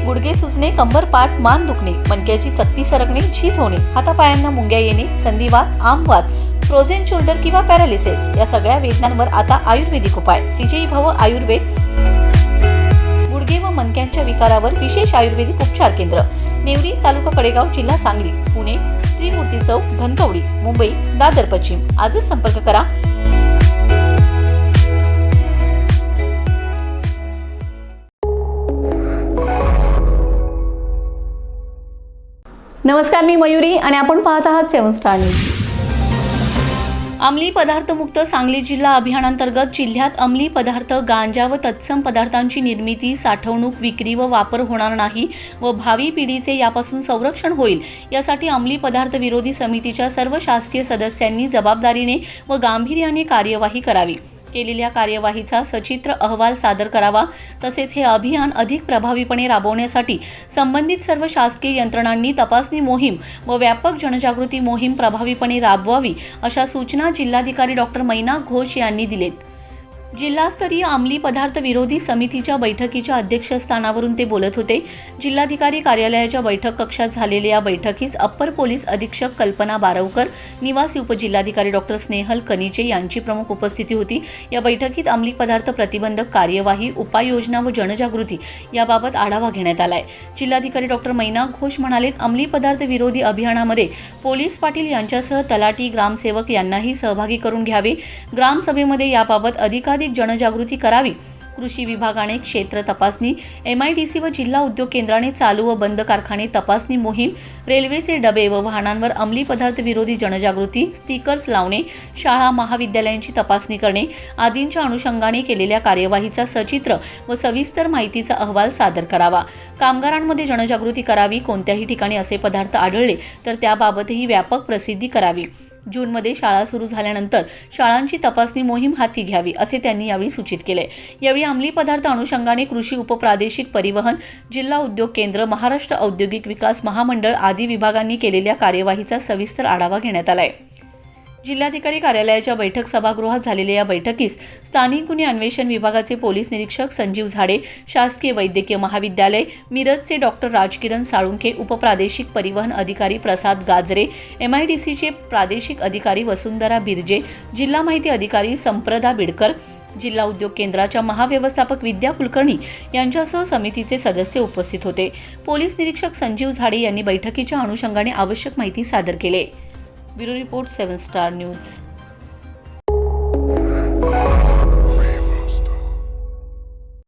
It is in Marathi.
गुडघे सुजणे, कंबर पाठ मान दुखणे, मणक्याची चकती सरकणे, झीज होणे, हातापायांना मुंग्या येणे, संधिवात, आमवात, फ्रोझन शोल्डर किंवा पॅरालिसिस या सगळ्या वेदनांवर आता आयुर्वेदिक उपाय. विजयी भव आयुर्वेद. गुडघे व मणक्यांच्या विकारावर विशेष आयुर्वेदिक उपचार केंद्र. नेवरी, तालुका कडेगाव, जिल्हा सांगली. पुणे, त्रिमूर्ती चौक, धनकवडी. मुंबई, दादर पश्चिम. आजच संपर्क करा. नमस्कार, मी मयुरी आणि आपण पाहत आहात 7 स्टार न्यूज. अंमली पदार्थ मुक्त सांगली जिल्हा अभियानांतर्गत जिल्ह्यात अंमली पदार्थ, गांजा व तत्सम पदार्थांची निर्मिती, साठवणूक, विक्री व वापर होणार नाही व भावी पिढीचे यापासून संरक्षण होईल यासाठी अंमली पदार्थ विरोधी समितीच्या सर्व शासकीय सदस्यांनी जबाबदारीने व गांभीर्याने कार्यवाही करावी. केलेल्या कार्यवाहीचा सचित्र अहवाल सादर करावा. तसेच हे अभियान अधिक प्रभावीपणे राबवण्यासाठी संबंधित सर्व शासकीय यंत्रणांनी तपासणी मोहीम व व्यापक जनजागृती मोहीम प्रभावीपणे राबवावी अशा सूचना जिल्हाधिकारी डॉ. मैना घोष यांनी दिलेत. जिल्हास्तरीय अंमली पदार्थ विरोधी समितीच्या बैठकीच्या अध्यक्षस्थानावरून ते बोलत होते. जिल्हाधिकारी कार्यालयाच्या बैठक कक्षात झालेल्या या बैठकीस अप्पर पोलीस अधीक्षक कल्पना बारवकर, निवासी उपजिल्हाधिकारी डॉ. स्नेहल कनिचे यांची प्रमुख उपस्थिती होती. या बैठकीत अंमली पदार्थ प्रतिबंधक कार्यवाही, उपाययोजना व जनजागृती याबाबत आढावा घेण्यात आलाय. जिल्हाधिकारी डॉ. मैना घोष म्हणाले, अंमली पदार्थ विरोधी अभियानामध्ये पोलीस पाटील यांच्यासह तलाठी, ग्रामसेवक यांनाही सहभागी करून घ्यावे. ग्रामसभेमध्ये याबाबत अधिकाधिक जनजागृती करावी. कृषी विभागाने क्षेत्र तपासणी, MIDC व जिल्हा उद्योग केंद्राने चालू व बंद कारखाने तपासणी मोहीम, रेल्वेचे डबे व वाहनांवर अंमली पदार्थ विरोधी जनजागृती, स्टिकर्स लावणे, शाळा महाविद्यालयांची तपासणी करणे आदींच्या अनुषंगाने केलेल्या कार्यवाहीचा सचित्र व सविस्तर माहितीचा अहवाल सादर करावा. कामगारांमध्ये जनजागृती करावी. कोणत्याही ठिकाणी असे पदार्थ आढळले तर त्याबाबतही व्यापक प्रसिद्धी करावी. जूनमध्ये शाळा सुरू झाल्यानंतर शाळांची तपासणी मोहीम हाती घ्यावी असे त्यांनी यावेळी सूचित केले. यावेळी अंमली पदार्थ अनुषंगाने कृषी उपप्रादेशिक परिवहन, जिल्हा उद्योग केंद्र, महाराष्ट्र औद्योगिक विकास महामंडळ आदी विभागांनी केलेल्या कार्यवाहीचा सविस्तर आढावा घेण्यात आलाय. जिल्हाधिकारी कार्यालयाच्या बैठक सभागृहात झालेल्या या बैठकीस स्थानिक गुन्हे अन्वेषण विभागाचे पोलीस निरीक्षक संजीव झाडे, शासकीय वैद्यकीय महाविद्यालय मिरजचे डॉ. राजकिरण साळुंखे, उपप्रादेशिक परिवहन अधिकारी प्रसाद गाजरे, MIDCचे प्रादेशिक अधिकारी वसुंधरा बिर्जे, जिल्हा माहिती अधिकारी संप्रदा बिडकर, जिल्हा उद्योग केंद्राच्या महाव्यवस्थापक विद्या कुलकर्णी यांच्यासह समितीचे सदस्य उपस्थित होते. पोलीस निरीक्षक संजीव झाडे यांनी बैठकीच्या अनुषंगाने आवश्यक माहिती सादर केली. Bureau report 7 star news.